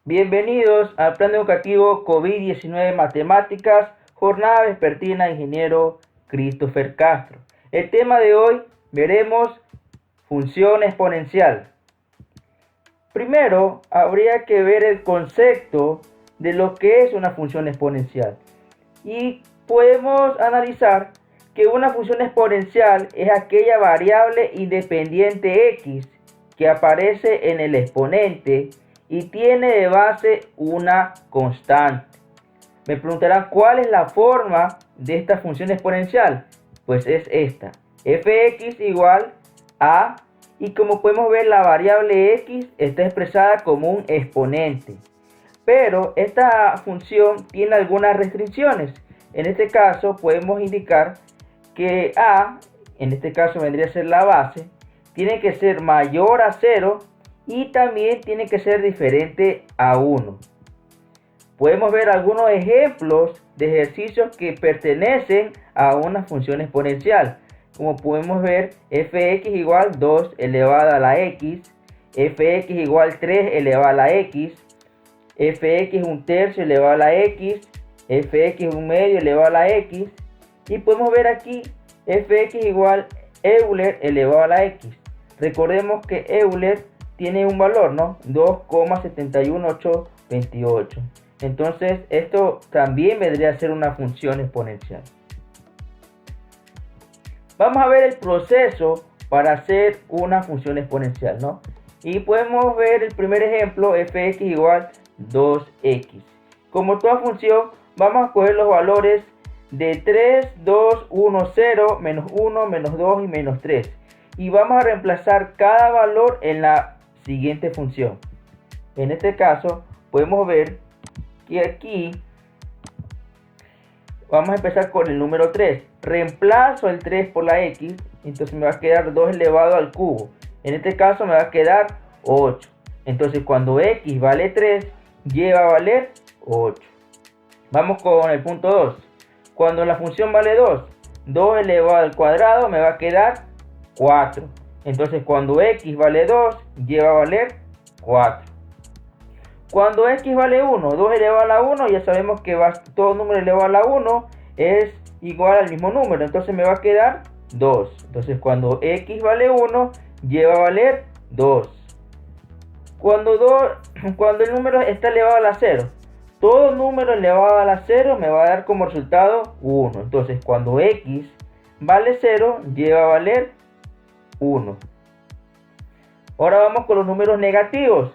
Bienvenidos al Plan Educativo COVID-19 Matemáticas, jornada vespertina, ingeniero Christopher Castro. El tema de hoy veremos función exponencial. Primero, habría que ver el concepto de lo que es una función exponencial. Y podemos analizar que una función exponencial es aquella variable independiente x que aparece en el exponente y tiene de base una constante. Me preguntarán cuál es la forma de esta función exponencial. Pues es esta: fx igual a, y como podemos ver, la variable x está expresada como un exponente. Pero esta función tiene algunas restricciones. En este caso podemos indicar que a, en este caso vendría a ser la base, tiene que ser mayor a 0 y también tiene que ser diferente a 1. Podemos ver algunos ejemplos de ejercicios que pertenecen a una función exponencial. Como podemos ver, fx igual 2 elevado a la x, fx igual 3 elevado a la x, fx un tercio elevado a la x, fx un medio elevado a la x, y podemos ver aquí fx igual Euler elevado a la x. Recordemos que Euler tiene un valor, ¿no? 2,71828. Entonces esto también vendría a ser una función exponencial. Vamos a ver el proceso para hacer una función exponencial, ¿no? Y podemos ver el primer ejemplo, fx igual 2x. Como toda función, vamos a coger los valores de 3, 2, 1, 0, menos 1, menos 2 y menos 3. Y vamos a reemplazar cada valor en la siguiente función. En este caso podemos ver que aquí vamos a empezar con el número 3. Reemplazo el 3 por la x, entonces me va a quedar 2 elevado al cubo. En este caso me va a quedar 8. Entonces cuando x vale 3, y va a valer 8. Vamos con el punto 2. Cuando la función vale 2, 2 elevado al cuadrado me va a quedar 4. Entonces cuando x vale 2, y va a valer 4. Cuando x vale 1, 2 elevado a la 1, ya sabemos que todo número elevado a la 1 es igual al mismo número. Entonces me va a quedar 2. Entonces cuando x vale 1, y va a valer 2. Cuando el número está elevado a la 0, todo número elevado a la 0 me va a dar como resultado 1. Entonces cuando x vale 0, y va a valer 1. Ahora vamos con los números negativos.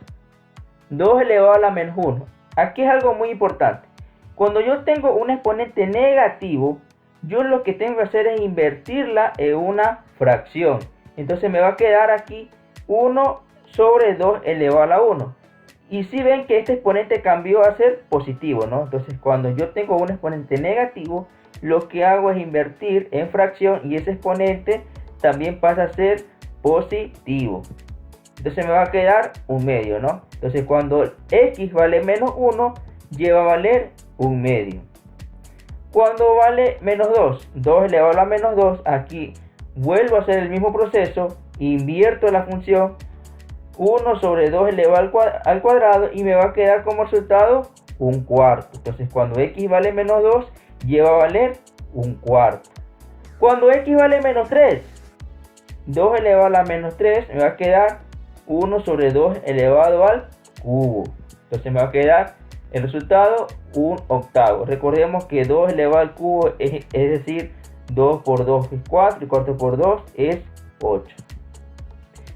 2 elevado a la menos 1. Aquí es algo muy importante. Cuando yo tengo un exponente negativo, yo lo que tengo que hacer es invertirla en una fracción. Entonces me va a quedar aquí 1 sobre 2 elevado a la 1. Y si ven que este exponente cambió a ser positivo, ¿no? Entonces cuando yo tengo un exponente negativo, lo que hago es invertir en fracción y ese exponente también pasa a ser positivo. Entonces me va a quedar un medio, ¿no? Entonces cuando x vale menos 1, y va a valer un medio. Cuando vale menos 2, 2 elevado a la menos 2, aquí vuelvo a hacer el mismo proceso, invierto la función 1 sobre 2 elevado al cuadrado y me va a quedar como resultado un cuarto. Entonces cuando x vale menos 2, y va a valer un cuarto. Cuando x vale menos 3, 2 elevado a la menos 3 me va a quedar 1 sobre 2 elevado al cubo. Entonces me va a quedar el resultado un octavo. Recordemos que 2 elevado al cubo es decir, 2 por 2 es 4 y 4 por 2 es 8.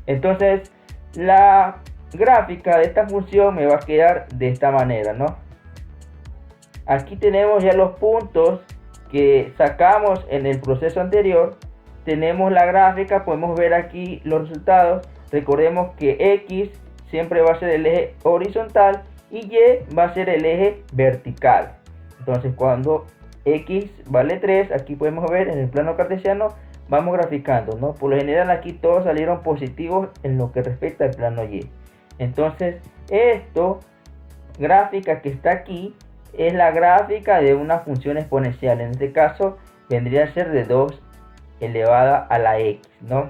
Entonces la gráfica de esta función me va a quedar de esta manera, ¿no? Aquí tenemos ya los puntos que sacamos en el proceso anterior. Tenemos la gráfica, podemos ver aquí los resultados. Recordemos que x siempre va a ser el eje horizontal y y va a ser el eje vertical. Entonces cuando x vale 3, aquí podemos ver en el plano cartesiano, vamos graficando, ¿no? Por lo general aquí todos salieron positivos en lo que respecta al plano y. Entonces esto gráfica que está aquí es la gráfica de una función exponencial. En este caso vendría a ser de 2 elevada a la x, ¿no?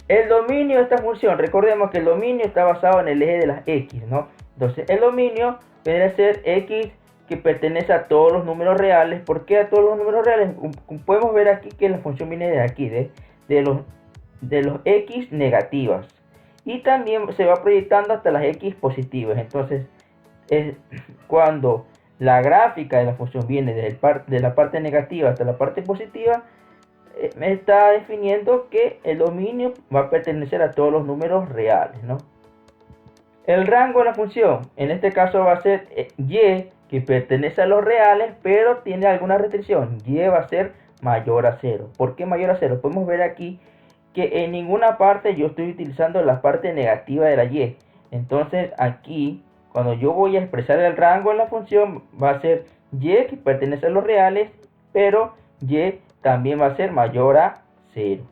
El dominio de esta función, recordemos que el dominio está basado en el eje de las x, ¿no? Entonces el dominio vendría a ser x que pertenece a todos los números reales. ¿Por qué a todos los números reales? Podemos ver aquí que la función viene de aquí, de los x negativas. Y también se va proyectando hasta las x positivas. Entonces, cuando la gráfica de la función viene de la parte negativa hasta la parte positiva, me está definiendo que el dominio va a pertenecer a todos los números reales, ¿no? El rango de la función, en este caso va a ser y, que pertenece a los reales, pero tiene alguna restricción. Y va a ser mayor a 0. ¿Por qué mayor a 0? Podemos ver aquí que en ninguna parte yo estoy utilizando la parte negativa de la y. Entonces aquí, cuando yo voy a expresar el rango de la función, va a ser y que pertenece a los reales, pero y también va a ser mayor a 0.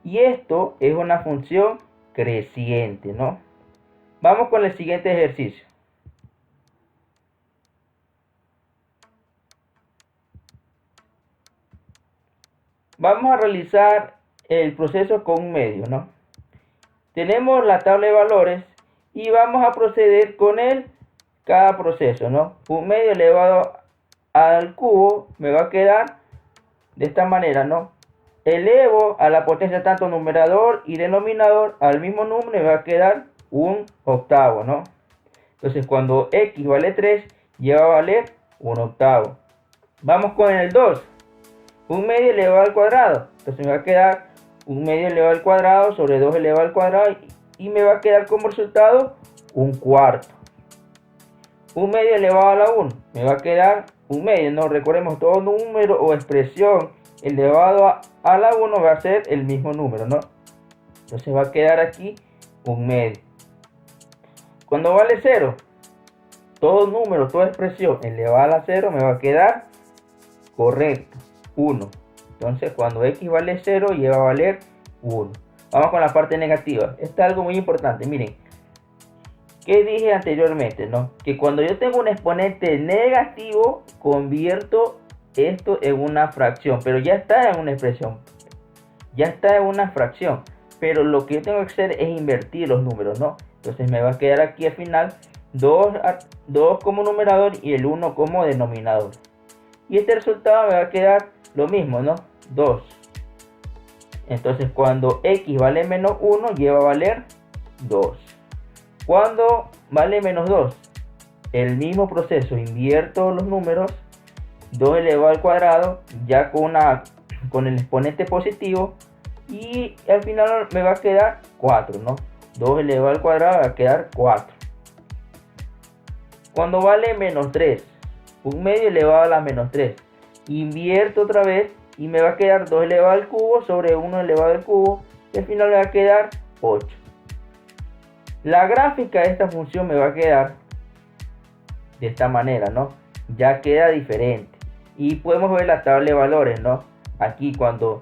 Y esto es una función creciente, ¿no? Vamos con el siguiente ejercicio. Vamos a realizar el proceso con un medio, ¿no? Tenemos la tabla de valores y vamos a proceder con cada proceso, ¿no? Un medio elevado al cubo me va a quedar de esta manera, ¿no? Elevo a la potencia tanto numerador y denominador al mismo número, me va a quedar un octavo, ¿no? Entonces cuando x vale 3, ya va a valer un octavo. Vamos con el 2. Un medio elevado al cuadrado. Entonces me va a quedar un medio elevado al cuadrado sobre 2 elevado al cuadrado y me va a quedar como resultado un cuarto. Un medio elevado a la 1. Me va a quedar un medio, ¿no? Recordemos, todo número o expresión elevado a la 1 va a ser el mismo número, ¿no? Entonces va a quedar aquí un medio. Cuando vale 0, todo número, toda expresión elevada a la 0 me va a quedar correcto, 1. Entonces cuando x vale 0, y va a valer 1. Vamos con la parte negativa. Esto es algo muy importante. Miren, ¿qué dije anteriormente, no? Que cuando yo tengo un exponente negativo, convierto esto en una fracción, pero ya está en una expresión, ya está en una fracción, pero lo que yo tengo que hacer es invertir los números, ¿no? Entonces me va a quedar aquí al final 2 como numerador y el 1 como denominador, y este resultado me va a quedar lo mismo, ¿no? 2. Entonces cuando x vale menos 1, y va a valer 2. Cuando vale menos 2, el mismo proceso, invierto los números, 2 elevado al cuadrado, ya con el exponente positivo, y al final me va a quedar 4, ¿no? 2 elevado al cuadrado va a quedar 4. Cuando vale menos 3, un medio elevado a la menos 3, invierto otra vez y me va a quedar 2 elevado al cubo sobre 1 elevado al cubo, y al final me va a quedar 8. La gráfica de esta función me va a quedar de esta manera, ¿no? Ya queda diferente. Y podemos ver la tabla de valores, ¿no? Aquí cuando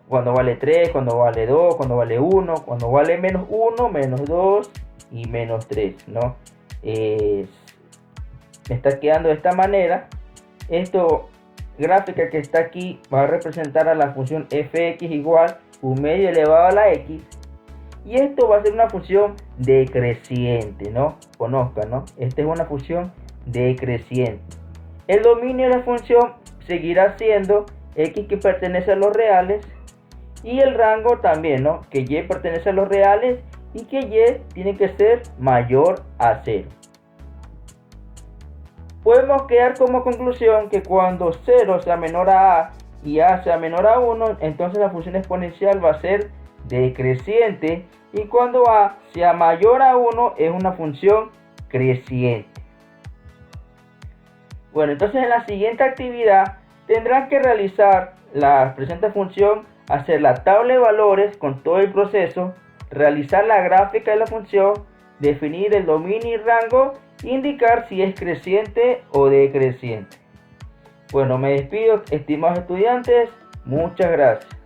vale 3, cuando vale 2, cuando vale 1, cuando vale menos 1, menos 2 y menos 3, ¿no? Me está quedando de esta manera. Esto gráfica que está aquí va a representar a la función fx igual un medio elevado a la x. Y esto va a ser una función decreciente, ¿no? Conozcan, ¿no? Esta es una función decreciente. El dominio de la función seguirá siendo x que pertenece a los reales, y el rango también, ¿no? Que y pertenece a los reales y que y tiene que ser mayor a 0. Podemos quedar como conclusión que cuando 0 sea menor a y a sea menor a 1, entonces la función exponencial va a ser decreciente, y cuando a sea mayor a 1 es una función creciente. Bueno, entonces en la siguiente actividad tendrán que realizar la presente función, hacer la tabla de valores con todo el proceso, realizar la gráfica de la función, definir el dominio y rango, indicar si es creciente o decreciente. Bueno, me despido, estimados estudiantes, muchas gracias.